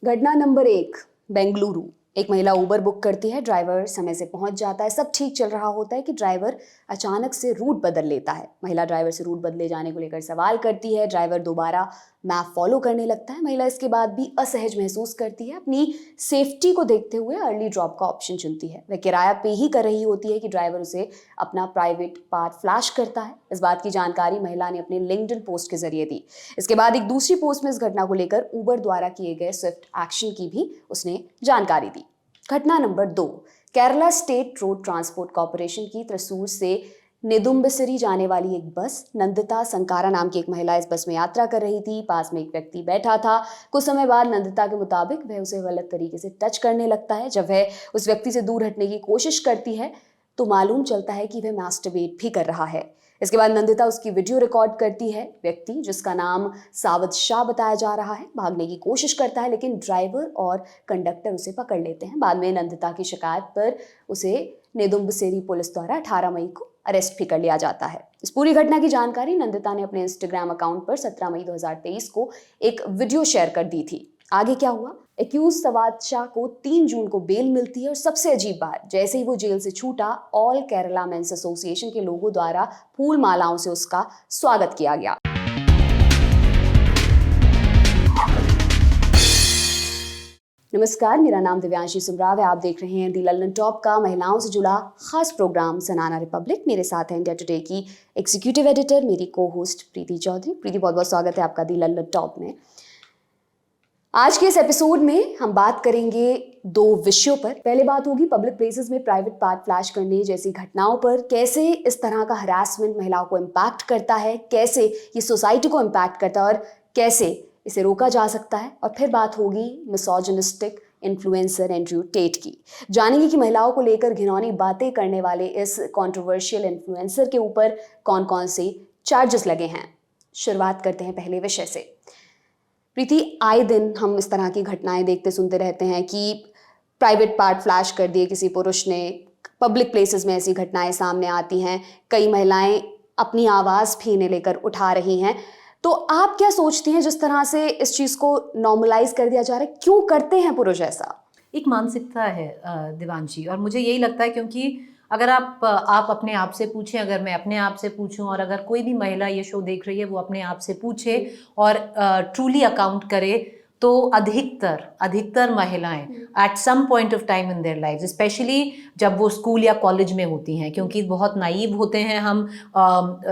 घटना नंबर 1, बेंगलुरु। एक महिला उबर बुक करती है, ड्राइवर समय से पहुंच जाता है, सब ठीक चल रहा होता है कि ड्राइवर अचानक से रूट बदल लेता है। महिला ड्राइवर से रूट बदले जाने को लेकर सवाल करती है, ड्राइवर दोबारा मैप फॉलो करने लगता है। महिला इसके बाद भी असहज महसूस करती है, अपनी सेफ्टी को देखते हुए अर्ली ड्रॉप का ऑप्शन चुनती है। वह किराया पे ही कर रही होती है कि ड्राइवर उसे अपना प्राइवेट पार्ट फ्लैश करता है। इस बात की जानकारी महिला ने अपने लिंक्डइन पोस्ट के जरिए दी। इसके बाद एक दूसरी पोस्ट में इस घटना को लेकर उबर द्वारा किए गए स्विफ्ट एक्शन की भी उसने जानकारी दी। घटना number 2, Kerala state road transport corporation की त्रिसूर से नेदुम्बसिरी जाने वाली एक बस। नंदिता संकारा नाम की एक महिला इस बस में यात्रा कर रही थी। पास में एक व्यक्ति बैठा था। कुछ समय बाद नंदिता के मुताबिक वह उसे गलत तरीके से टच करने लगता है। जब वह उस व्यक्ति से दूर हटने की कोशिश करती है तो मालूम चलता है कि वह मास्टरबेट भी कर रहा है। इसके बाद नंदिता उसकी वीडियो रिकॉर्ड करती है। व्यक्ति, जिसका नाम सावध शाह बताया जा रहा है, भागने की कोशिश करता है, लेकिन ड्राइवर और कंडक्टर उसे पकड़ लेते हैं। बाद में नंदिता की शिकायत पर उसे नेदुम्बसेरी पुलिस द्वारा 18 मई को अरेस्ट भी कर लिया जाता है। इस पूरी घटना की जानकारी नंदिता ने अपने इंस्टाग्राम अकाउंट पर 17 मई 2023 को एक वीडियो शेयर कर दी थी। आगे क्या हुआ? एक्यूज सवाद शाह को 3 जून को बेल मिलती है और सबसे अजीब बात, जैसे ही वो जेल से छूटा, ऑल केरला मेंस एसोसिएशन के लोगों द्वारा फूल मालाओं से उसका स्वागत किया गया। नमस्कार, मेरा नाम दिव्यांशी सुमराव है। आप देख रहे हैं दी लंदन टॉप का महिलाओं से जुड़ा खास प्रोग्राम सनाना रिपब्लिक। मेरे साथ हैं इंडिया टुडे की एग्जीक्यूटिव एडिटर, मेरी को होस्ट प्रीति चौधरी। प्रीति, बहुत बहुत स्वागत है आपका दी लंदन टॉप में। आज के इस एपिसोड में हम बात करेंगे 2 विषयों पर। पहले बात होगी पब्लिक प्लेसेस में प्राइवेट पार्ट फ्लैश करने जैसी घटनाओं पर। कैसे इस तरह का हरासमेंट महिलाओं को इम्पैक्ट करता है, कैसे ये सोसाइटी को इम्पैक्ट करता है और कैसे इसे रोका जा सकता है। और फिर बात होगी मिसोजिनिस्टिक इन्फ्लुएंसर एंड्रयू टेट की। जानेंगे कि महिलाओं को लेकर घिनौनी बातें करने वाले इस कंट्रोवर्शियल इन्फ्लुएंसर के ऊपर कौन कौन से चार्जेस लगे हैं। शुरुआत करते हैं पहले विषय से। प्रीति, आए दिन हम इस तरह की घटनाएं देखते सुनते रहते हैं कि प्राइवेट पार्ट फ्लैश कर दिए किसी पुरुष ने। पब्लिक प्लेसेस में ऐसी घटनाएं सामने आती हैं। कई महिलाएं अपनी आवाज़ भी इन्हें लेकर उठा रही हैं। तो आप क्या सोचती हैं, जिस तरह से इस चीज़ को नॉर्मलाइज कर दिया जा रहा है, क्यों करते हैं पुरुष ऐसा? एक मानसिकता है दिवांशी, और मुझे यही लगता है क्योंकि अगर आप अपने आप से पूछें, अगर मैं अपने आप से पूछूं और अगर कोई भी महिला ये शो देख रही है वो अपने आप से पूछे और ट्रूली अकाउंट करे, तो अधिकतर महिलाएं at some point of time in their life, specially जब वो स्कूल या कॉलेज में होती हैं, क्योंकि बहुत नाइव होते हैं हम,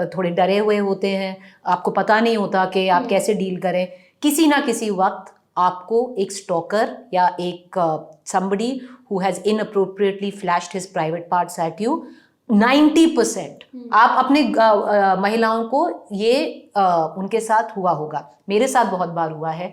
थोड़े डरे हुए होते हैं, आपको पता नहीं होता कि आप कैसे डील करें। किसी ना किसी वक्त आपको एक स्टॉकर या एक somebody who has inappropriately flashed his private parts at you, 90% आप अपने महिलाओं को ये उनके साथ हुआ होगा। मेरे साथ बहुत बार हुआ है।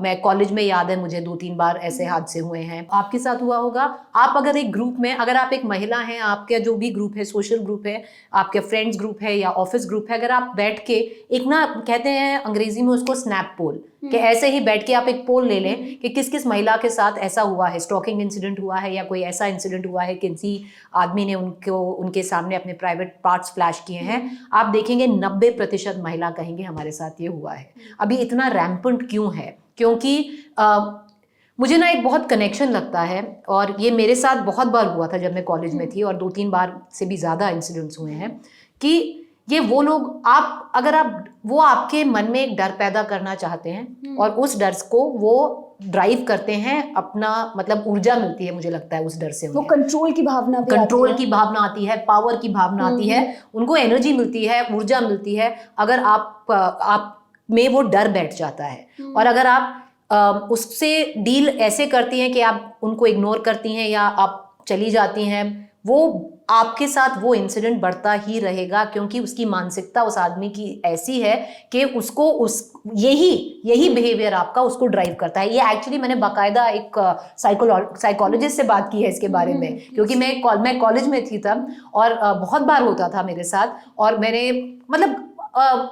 मैं कॉलेज में, याद है मुझे 2-3 बार ऐसे हादसे हुए हैं। आपके साथ हुआ होगा। आप अगर एक ग्रुप में, अगर आप एक महिला हैं, आपका जो भी ग्रुप है, सोशल ग्रुप है, आपके फ्रेंड्स ग्रुप है या ऑफिस ग्रुप है, अगर आप बैठ के एक ना, कहते हैं अंग्रेजी में उसको स्नैप पोल, कि ऐसे ही बैठ के आप एक पोल ले लें कि किस किस महिला के साथ ऐसा हुआ है, स्टॉकिंग इंसिडेंट हुआ है या कोई ऐसा इंसिडेंट हुआ है कि किसी आदमी ने उनके सामने अपने प्राइवेट पार्ट्स फ्लैश किए हैं। आप देखेंगे 90% महिला कहेंगे हमारे साथ ये हुआ है। अभी इतना रैम्पेंट क्यों है? क्योंकि मुझे ना एक बहुत कनेक्शन लगता है, और ये मेरे साथ बहुत बार हुआ था जब मैं कॉलेज में थी, और 2-3 बार से भी ज़्यादा इंसिडेंट्स हुए हैं कि ये वो लोग, वो आपके मन में एक डर पैदा करना चाहते हैं और उस डर को वो ड्राइव करते हैं। अपना मतलब ऊर्जा मिलती है, मुझे लगता है उस डर से वो कंट्रोल की भावना आती है, पावर की भावना आती है, उनको एनर्जी मिलती है, ऊर्जा मिलती है। अगर आप में वो डर बैठ जाता है, और अगर आप उससे डील ऐसे करती हैं कि आप उनको इग्नोर करती हैं या आप चली जाती हैं, वो आपके साथ वो इंसिडेंट बढ़ता ही रहेगा, क्योंकि उसकी मानसिकता उस आदमी की ऐसी है कि उसको यही बिहेवियर आपका उसको ड्राइव करता है। ये एक्चुअली मैंने बाकायदा एक साइकोलॉजिस्ट से बात की है इसके बारे में, क्योंकि मैं कॉलेज में थी तब, और बहुत बार होता था मेरे साथ, और मैंने मतलब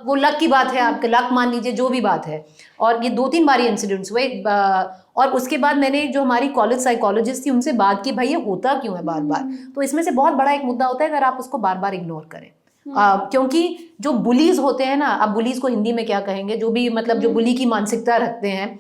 वो लक की बात है, आपके लक मान लीजिए, जो भी बात है, और ये 2-3 बार इंसिडेंट्स हुए। और उसके बाद मैंने जो हमारी कॉलेज साइकोलॉजिस्ट थी उनसे बात की, भाई ये होता क्यों है बार बार? तो इसमें से बहुत बड़ा एक मुद्दा होता है अगर आप उसको बार बार इग्नोर करें। क्योंकि जो बुलीज होते हैं ना, अब बुलीज को हिंदी में क्या कहेंगे, जो भी मतलब जो बुली की मानसिकता रखते हैं,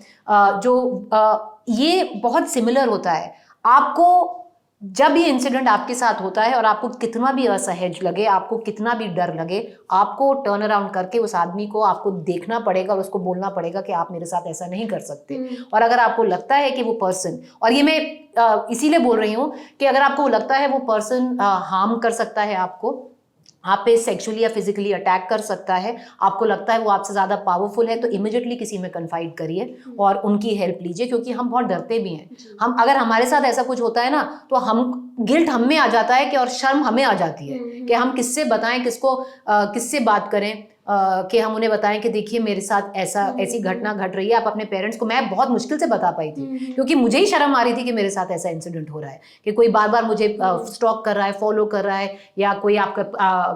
ये बहुत सिमिलर होता है। आपको जब ये इंसिडेंट आपके साथ होता है और आपको कितना भी असहज लगे, आपको कितना भी डर लगे, आपको टर्न अराउंड करके उस आदमी को आपको देखना पड़ेगा और उसको बोलना पड़ेगा कि आप मेरे साथ ऐसा नहीं कर सकते। और अगर आपको लगता है कि वो पर्सन, और ये मैं इसीलिए बोल रही हूँ कि अगर आपको लगता है वो पर्सन हार्म कर सकता है आपको, आप पे सेक्सुअली या फिजिकली अटैक कर सकता है, आपको लगता है वो आपसे ज़्यादा पावरफुल है, तो इमिडिएटली किसी में कन्फाइड करिए और उनकी हेल्प लीजिए, क्योंकि हम बहुत डरते भी हैं। हम अगर हमारे साथ ऐसा कुछ होता है ना, तो हम गिल्ट हम में आ जाता है कि, और शर्म हमें आ जाती है कि हम किससे बताएं, किससे बात करें, कि हम उन्हें बताएं कि देखिए मेरे साथ ऐसी घटना घट रही है। आप अपने पेरेंट्स को, मैं बहुत मुश्किल से बता पाई थी, क्योंकि मुझे ही शर्म आ रही थी कि मेरे साथ ऐसा इंसिडेंट हो रहा है, कि कोई बार बार मुझे स्टॉक कर रहा है, फॉलो कर रहा है, या कोई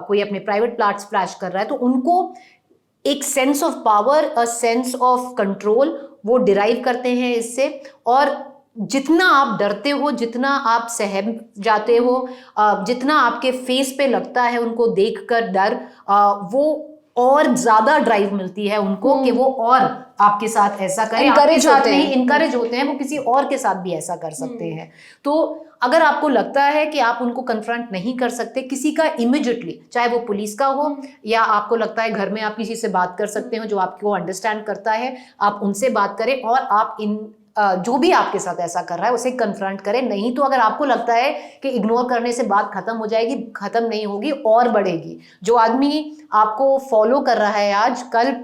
कोई अपने प्राइवेट पार्ट्स फ्लैश कर रहा है। तो उनको एक sense of power, a sense of control वो डिराइव करते हैं इससे। और जितना आप डरते हो, जितना आप सहम जाते हो, जितना आपके फेस पे लगता है उनको देखकर डर, वो और ज्यादा ड्राइव मिलती है उनको कि वो और आपके साथ ऐसा करें। आपके साथ नहीं इनकरेज होते हैं, वो किसी और के साथ भी ऐसा कर सकते हैं। तो अगर आपको लगता है कि आप उनको कन्फ्रंट नहीं कर सकते किसी का इमिडिएटली, चाहे वो पुलिस का हो, या आपको लगता है घर में आप किसी से बात कर सकते हो जो आपको अंडरस्टैंड करता है, आप उनसे बात करें और आप जो भी आपके साथ ऐसा कर रहा है उसे कन्फ्रंट करें। नहीं तो अगर आपको लगता है कि इग्नोर करने से बात खत्म हो जाएगी, खत्म नहीं होगी, और बढ़ेगी। जो आदमी आपको फॉलो कर रहा है आज, कल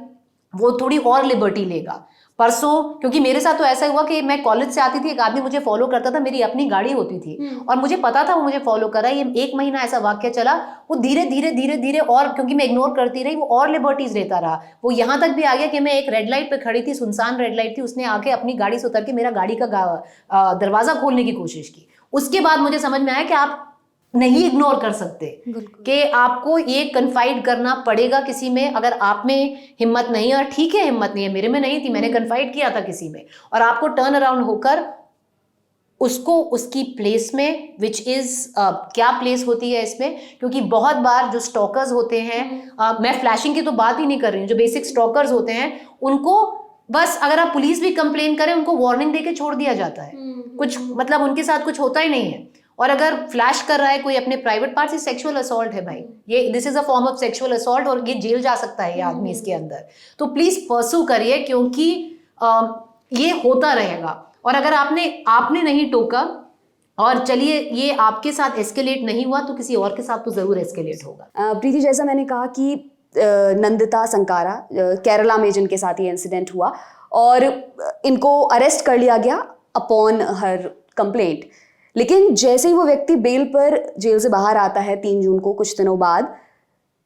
वो थोड़ी और लिबर्टी लेगा, परसों। क्योंकि मेरे साथ तो ऐसा हुआ कि मैं कॉलेज से आती थी, एक आदमी मुझे फॉलो करता था, मेरी अपनी गाड़ी होती थी और मुझे पता था वो मुझे फॉलो कर रहा है। ये 1 महीना ऐसा वाक्य चला, वो धीरे धीरे धीरे धीरे, और क्योंकि मैं इग्नोर करती रही, वो और लिबर्टीज लेता रहा। वो यहाँ तक भी आ गया कि मैं एक रेड लाइट पे खड़ी थी, सुनसान रेड लाइट थी, उसने आके अपनी गाड़ी से उतर के मेरा गाड़ी का दरवाजा खोलने की कोशिश की। उसके बाद मुझे समझ में आया कि आप नहीं इग्नोर कर सकते, कि आपको ये कन्फाइड करना पड़ेगा किसी में। अगर आप में हिम्मत नहीं है, और ठीक है हिम्मत नहीं है, मेरे में नहीं थी, मैंने कन्फाइड किया था किसी में, और आपको टर्न अराउंड होकर उसको उसकी प्लेस में, विच इज क्या प्लेस होती है इसमें, क्योंकि बहुत बार जो स्टॉकर्स होते हैं, मैं फ्लैशिंग की तो बात ही नहीं कर रही हूँ, जो बेसिक स्टॉकर्स होते हैं उनको बस, अगर आप पुलिस भी कंप्लेन करें, उनको वार्निंग देके छोड़ दिया जाता है। कुछ मतलब उनके साथ कुछ होता ही नहीं है। और अगर फ्लैश कर रहा है कोई अपने प्राइवेट पार्ट, से सेक्सुअल असॉल्ट है भाई, ये this is a form of sexual assault, और ये जेल जा सकता है ये आदमी इसके अंदर। तो प्लीज परसू करिए, क्योंकि ये होता रहेगा। और अगर आपने नहीं टोका, और चलिए ये आपके साथ एस्केलेट नहीं हुआ, तो किसी और के साथ तो जरूर एस्केलेट होगा। प्रीति, जैसा मैंने कहा कि नंदिता संकारा, केरला में जिनके साथ ये इंसिडेंट हुआ, और इनको अरेस्ट कर लिया गया अपॉन हर कंप्लेंट। लेकिन जैसे ही वो व्यक्ति बेल पर जेल से बाहर आता है 3 जून को, कुछ दिनों बाद,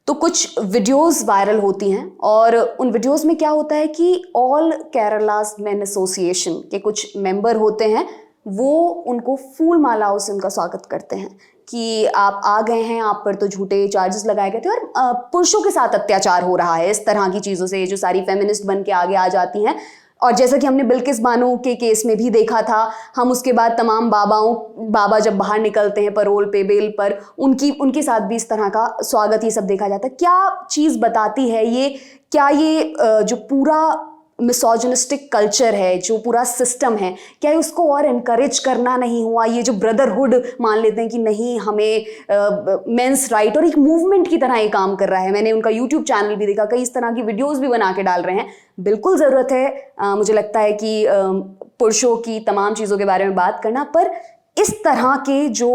तो कुछ वीडियोस वायरल होती हैं, और उन वीडियोस में क्या होता है कि ऑल केरलास मेन एसोसिएशन के कुछ मेंबर होते हैं, वो उनको फूल मालाओं से उनका स्वागत करते हैं कि आप आ गए हैं, आप पर तो झूठे चार्जेस लगाए गए थे, और पुरुषों के साथ अत्याचार हो रहा है, इस तरह की चीज़ों से जो सारी फेमिनिस्ट बन के आगे आ जाती हैं। और जैसा कि हमने बिल्किस बानो के केस में भी देखा था, हम उसके बाद तमाम बाबा जब बाहर निकलते हैं पैरोल पे, बेल पर, उनके साथ भी इस तरह का स्वागत, ये सब देखा जाता है। क्या चीज़ बताती है ये? क्या ये जो पूरा मिसोजिनिस्टिक कल्चर है, जो पूरा सिस्टम है, क्या उसको और इनकरेज करना नहीं हुआ? ये जो ब्रदरहुड मान लेते हैं कि नहीं, हमें मेंस राइट, और एक मूवमेंट की तरह ये काम कर रहा है। मैंने उनका यूट्यूब चैनल भी देखा, कई इस तरह की वीडियोस भी बना के डाल रहे हैं। बिल्कुल ज़रूरत है, मुझे लगता है कि पुरुषों की तमाम चीज़ों के बारे में बात करना, पर इस तरह के जो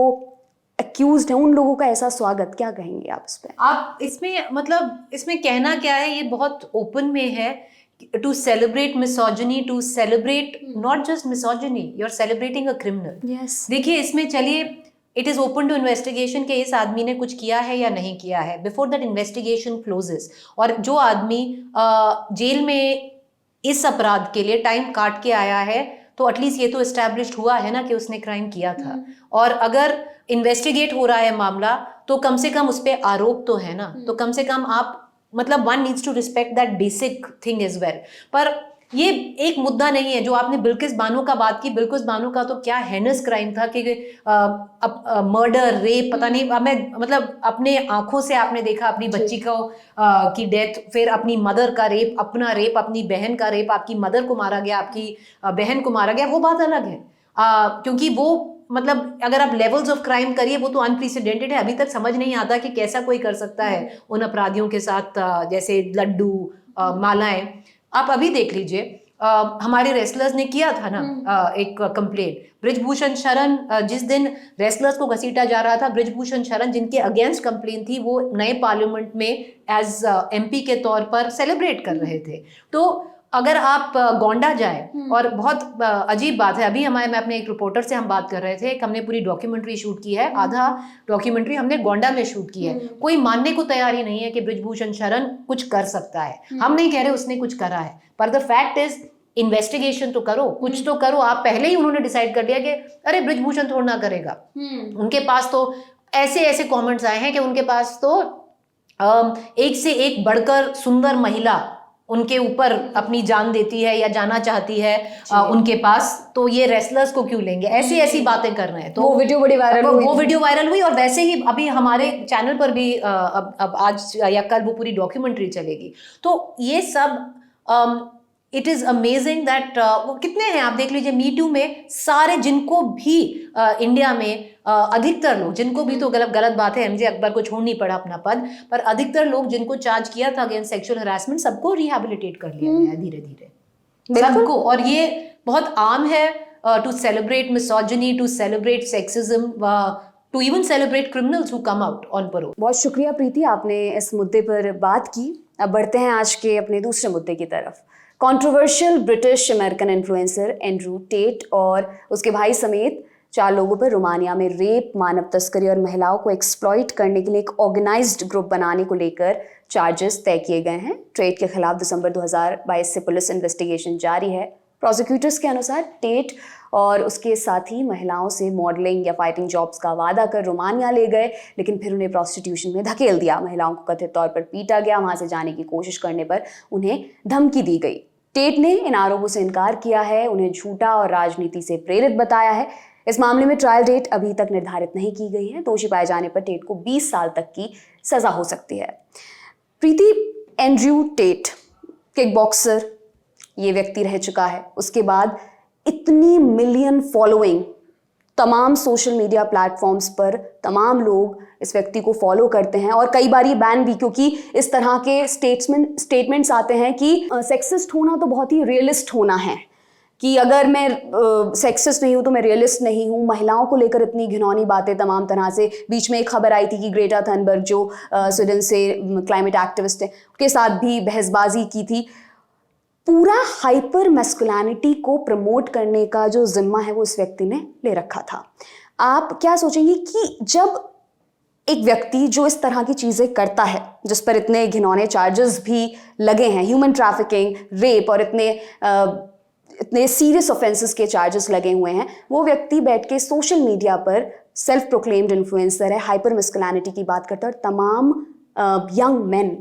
एक्यूज्ड हैं उन लोगों का ऐसा स्वागत, क्या कहेंगे आप इस पर? आप इसमें मतलब इसमें कहना क्या है, ये बहुत ओपन में है, to celebrate misogyny, to celebrate not just misogyny, you're celebrating a criminal. Yes. देखिए इसमें, चलिए it is open to investigation कि इस आदमी ने कुछ किया है या नहीं किया है, before that investigation closes। और जो आदमी जेल में इस अपराध के लिए टाइम काट के आया है, तो एटलीस्ट ये तो एस्टैब्लिश्ड हुआ है ना कि उसने क्राइम किया था। और अगर इन्वेस्टिगेट हो रहा है मामला, तो कम से कम उस पर आरोप तो है ना, तो कम से कम आप मतलब one needs to respect that basic thing as well। पर ये एक मुद्दा नहीं है। जो आपने बिल्किस बानो का बात की, बिल्किस बानो का तो क्या हेनस क्राइम था कि मर्डर, रेप, पता नहीं, मैं मतलब अपने आंखों से आपने देखा अपनी बच्ची को की डेथ, फिर अपनी मदर का रेप, अपना रेप, अपनी बहन का रेप, आपकी मदर को मारा गया, आपकी बहन को मारा गया, वो बात अलग है। क्योंकि वो मतलब अगर आप लेवल्स ऑफ क्राइम करिए वो तो अनप्रेसिडेंटेड है। अभी तक समझ नहीं आता कि कैसा कोई कर सकता है उन अपराधियों के साथ, जैसे लड्डू, मालाएं। आप अभी देख लीजिए, हमारे रेसलर्स ने किया था ना एक कंप्लेंट, ब्रिजभूषण शरण, जिस दिन रेसलर्स को घसीटा जा रहा था, ब्रिजभूषण शरण जिनके अगेंस्ट कंप्लेंट थी, वो नए पार्लियामेंट में एज एमपी के तौर पर सेलिब्रेट कर रहे थे। तो अगर आप गोंडा जाए, और बहुत अजीब बात है, अभी मैं अपने एक रिपोर्टर से हम बात कर रहे थे, हमने पूरी डॉक्यूमेंट्री शूट की है, आधा डॉक्यूमेंट्री हमने गोंडा में शूट की है। कोई मानने को तैयार ही नहीं है कि ब्रिजभूषण शरण कुछ कर सकता है। हम नहीं कह रहे उसने कुछ करा है, पर द फैक्ट इज इन्वेस्टिगेशन तो करो, कुछ तो करो। आप पहले ही उन्होंने डिसाइड कर लिया कि अरे ब्रिजभूषण थोड़ा ना करेगा। उनके पास तो ऐसे ऐसे कमेंट्स आए हैं कि उनके पास तो एक से एक बढ़कर सुंदर महिला उनके ऊपर अपनी जान देती है या जाना चाहती है उनके पास, तो ये रेसलर्स को क्यों लेंगे, ऐसी ऐसी बातें कर रहे हैं। तो वो वीडियो बड़ी वायरल हुई, वो वीडियो वायरल हुई, और वैसे ही अभी हमारे चैनल पर भी अब आज या कल वो पूरी डॉक्यूमेंट्री चलेगी। तो ये सब इट इज अमेजिंग दैट वो कितने हैं आप देख लीजिए, मी टू में सारे जिनको भी इंडिया में अधिकतर लोग, जिनको भी तो गलत बात है, एमजे अकबर को छोड़ नहीं पड़ा अपना पद, पर अधिकतर लोग जिनको चार्ज किया था अगेंस्ट सेक्सुअल हरासमेंट, सबको रिहेबिलिटेट कर लिया गया है धीरे धीरे, सबको। और ये बहुत आम है to celebrate misogyny, to celebrate sexism, to even celebrate criminals who come out on parole. बहुत शुक्रिया प्रीति, आपने इस मुद्दे पर बात की। अब बढ़ते हैं आज के अपने दूसरे मुद्दे की तरफ। Controversial British American influencer Andrew Tate और उसके भाई समेत 4 लोगों पर रोमानिया में रेप, मानव तस्करी और महिलाओं को एक्सप्लॉइट करने के लिए एक ऑर्गेनाइज्ड ग्रुप बनाने को लेकर चार्जेस तय किए गए हैं। टेट के खिलाफ दिसंबर 2022 से पुलिस इन्वेस्टिगेशन जारी है। प्रोसिक्यूटर्स के अनुसार टेट और उसके साथी महिलाओं से मॉडलिंग या फाइटिंग जॉब्स का वादा कर रोमानिया ले गए, लेकिन फिर उन्हें प्रोस्टिट्यूशन में धकेल दिया। महिलाओं को कथित तौर पर पीटा गया, वहां से जाने की कोशिश करने पर उन्हें धमकी दी गई। टेट ने इन आरोपों से इनकार किया है, उन्हें झूठा और राजनीति से प्रेरित बताया है। इस मामले में ट्रायल डेट अभी तक निर्धारित नहीं की गई है। दोषी पाए जाने पर टेट को 20 साल तक की सजा हो सकती है। प्रीति, एंड्रू टेट किक बॉक्सर ये व्यक्ति रह चुका है, उसके बाद इतनी मिलियन फॉलोइंग, तमाम सोशल मीडिया प्लेटफॉर्म्स पर तमाम लोग इस व्यक्ति को फॉलो करते हैं, और कई बार ये बैन भी, क्योंकि इस तरह के स्टेटमेंट्स आते हैं कि सेक्सिस्ट होना तो बहुत ही रियलिस्ट होना है, कि अगर मैं सेक्सिस्ट नहीं हूँ तो मैं रियलिस्ट नहीं हूँ। महिलाओं को लेकर इतनी घिनौनी बातें तमाम तरह से। बीच में एक खबर आई थी कि ग्रेटा थनबर्ग जो स्वीडन से क्लाइमेट एक्टिविस्ट है, उसके साथ भी बहसबाजी की थी। पूरा हाइपर मैस्कुलिनिटी को प्रमोट करने का जो जिम्मा है वो इस व्यक्ति ने ले रखा था। आप क्या सोचेंगे कि जब एक व्यक्ति जो इस तरह की चीज़ें करता है, जिस पर इतने घिनौने चार्जेस भी लगे हैं, ह्यूमन ट्रैफिकिंग, रेप और इतने सीरियस ऑफेंसेस के चार्जेस लगे हुए हैं, वो व्यक्ति बैठ के सोशल मीडिया पर सेल्फ प्रोक्लेम्ड इन्फ्लुएंसर है, हाइपर मैस्कुलिनिटी की बात करता है, और तमाम यंग मेन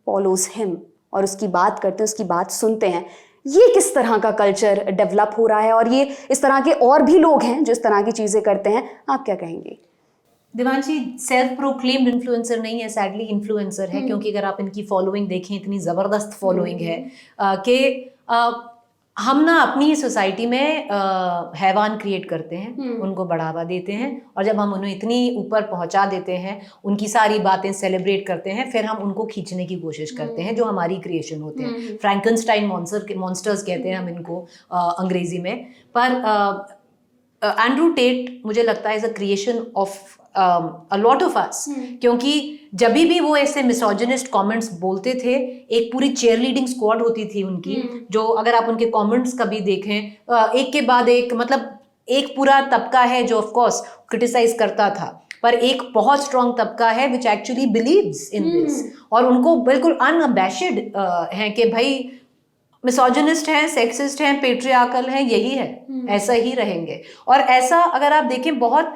फॉलोज हिम और उसकी बात करते हैं, उसकी बात सुनते हैं। ये किस तरह का कल्चर डेवलप हो रहा है, और ये इस तरह के और भी लोग हैं जो इस तरह की चीज़ें करते हैं, आप क्या कहेंगे? देवांशी, सेल्फ प्रोक्लेम्ड इन्फ्लुएंसर नहीं है, सैडली इन्फ्लुएंसर है, क्योंकि अगर आप इनकी फॉलोइंग देखें, इतनी ज़बरदस्त फॉलोइंग है कि हम ना अपनी सोसाइटी में हैवान क्रिएट करते हैं, उनको बढ़ावा देते हैं, और जब हम उन्हें इतनी ऊपर पहुंचा देते हैं, उनकी सारी बातें सेलिब्रेट करते हैं, फिर हम उनको खींचने की कोशिश करते हैं, जो हमारी क्रिएशन होते हैं। फ्रैंकनस्टाइन मॉन्स्टर्स कहते हैं हम इनको अंग्रेजी में। पर एंड्रू टेट मुझे लगता है is a creation of a lot of us, क्योंकि जब भी वो ऐसे मिसोजिनिस्ट कमेंट्स बोलते थे, एक पूरी चेयर लीडिंग स्क्वाड होती थी उनकी, जो अगर आप उनके कमेंट्स कभी देखें, एक के बाद एक, मतलब एक पूरा तबका है जो ऑफ कोर्स क्रिटिसाइज करता था, पर एक बहुत स्ट्रॉन्ग तबका है which actually believes in this, और उनको बिल्कुल अनअबैशड है कि भाई मिसोजिनिस्ट हैं, सेक्सिस्ट हैं, पेट्रियार्कल हैं, यही है, ऐसा ही रहेंगे। और ऐसा अगर आप देखें, बहुत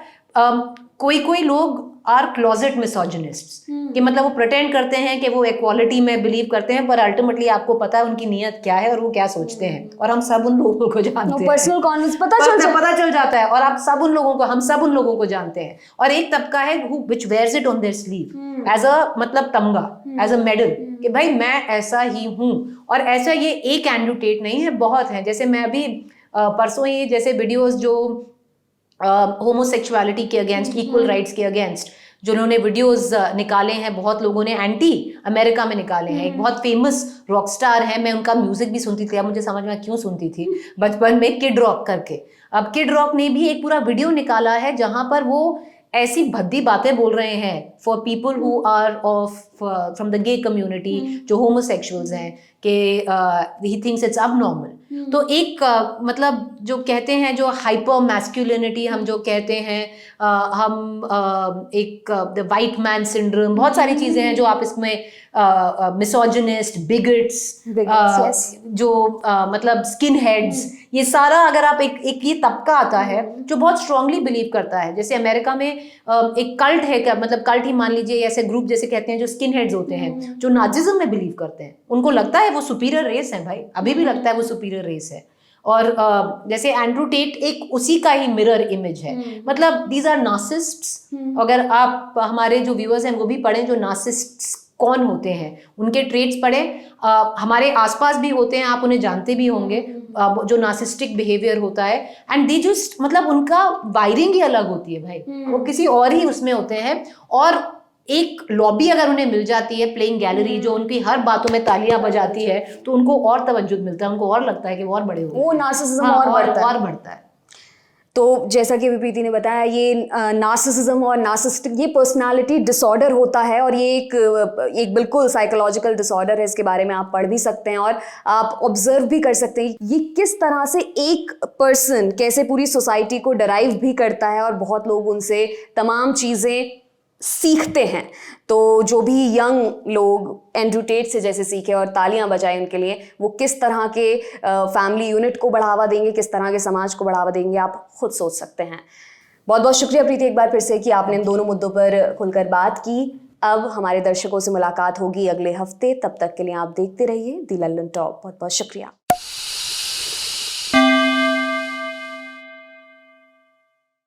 कोई लोग आर क्लोजेट मिसोजिनिस्ट्स, कि मतलब वो प्रिटेंड करते हैं कि वो इक्वालिटी में बिलीव करते हैं, पर अल्टीमेटली आपको पता है उनकी नीयत क्या है और वो क्या सोचते हैं, और हम सब उन लोगों को जानते हैं। पर्सनल कॉन्फ्लिक्ट पता चल जाता है, और आप सब उन लोगों को, हम सब उन लोगों को जानते हैं। और एक तबका है who which wears it on their sleeve as a मतलब तमगा, एज अ मेडल, कि भाई मैं ऐसा ही हूँ। और ऐसा ये एक एंड्रू टेट नहीं है, बहुत है। जैसे मैं अभी परसों ही जैसे वीडियोस जो होमोसेक्सुअलिटी के अगेंस्ट, इक्वल राइट्स के अगेंस्ट जो उन्होंने वीडियोस निकाले हैं, बहुत लोगों ने एंटी अमेरिका में निकाले हैं। एक बहुत फेमस रॉक स्टार है, मैं उनका म्यूजिक भी सुनती थी, अब मुझे समझ में क्यों सुनती थी बचपन में, किड रॉक करके। अब किड रॉक ने भी एक पूरा वीडियो निकाला है जहां पर वो ऐसी भद्दी बातें बोल रहे हैं for people who are off from the gay community, जो होमोसेक्सुअल्स हैं, कि he thinks it's abnormal. तो एक मतलब जो कहते हैं, जो हाइपर मैस्कुलिनिटी हम जो कहते हैं, हम एक द वाइट मैन सिंड्रोम, बहुत सारी चीजें हैं जो आप इसमें मिसोजिनिस्ट, बिगट्स, जो मतलब स्किन हेड्स, ये सारा अगर आप एक ये तबका आता है जो बहुत स्ट्रांगली बिलीव करता है। जैसे अमेरिका में एक कल्ट है, क्या मतलब कल्ट ही मान लीजिए, ऐसे ग्रुप जैसे कहते हैं जो स्किन हेड्स होते हैं, जो नाजिज्म में बिलीव करते हैं। उनको लगता है वो सुपीरियर रेस है, भाई अभी भी लगता है वो सुपीरियर रेस है। और जैसे एंड्रू टेट एक उसी का ही मिरर इमेज है। मतलब दीज आर नार्सिस्ट्स। अगर आप, हमारे जो व्यूअर्स हैं वो भी पढ़ें, जो नार्सिस्ट्स कौन होते हैं, उनके ट्रेट्स पढ़ें। हमारे आसपास भी होते हैं, आप उन्हें जानते भी होंगे, जो नार्सिस्टिक बिहेवियर होता है। एंड दे जस्ट मतलब उनका वायरिंग ही अलग होती है भाई, वो किसी और ही उसमें होते हैं। और एक लॉबी अगर उन्हें मिल जाती है, प्लेइंग गैलरी, जो उनकी हर बातों में तालियां बजाती है, तो उनको और तवज्जो मिलता है, उनको और लगता है कि वो और बड़े हो गए, वो नार्सिसिज्म और बढ़ता है। तो जैसा कि प्रीति ने बताया, ये नार्सिसिज्म और नार्सिसिस्टिक ये पर्सनालिटी डिसऑर्डर होता है, और ये एक बिल्कुल साइकोलॉजिकल डिसऑर्डर है। इसके बारे में आप पढ़ भी सकते हैं और आप ऑब्जर्व भी कर सकते हैं ये किस तरह से एक पर्सन कैसे पूरी सोसाइटी को डराइव भी करता है, और बहुत लोग उनसे तमाम चीज़ें सीखते हैं। तो जो भी यंग लोग एंड्रू टेट से जैसे सीखे और तालियां बजाएं उनके लिए, वो किस तरह के फैमिली यूनिट को बढ़ावा देंगे, किस तरह के समाज को बढ़ावा देंगे, आप खुद सोच सकते हैं। बहुत बहुत शुक्रिया प्रीति एक बार फिर से कि आपने इन दोनों मुद्दों पर खुलकर बात की। अब हमारे दर्शकों से मुलाकात होगी अगले हफ्ते, तब तक के लिए आप देखते रहिए दी लल्लन टॉप। बहुत बहुत शुक्रिया।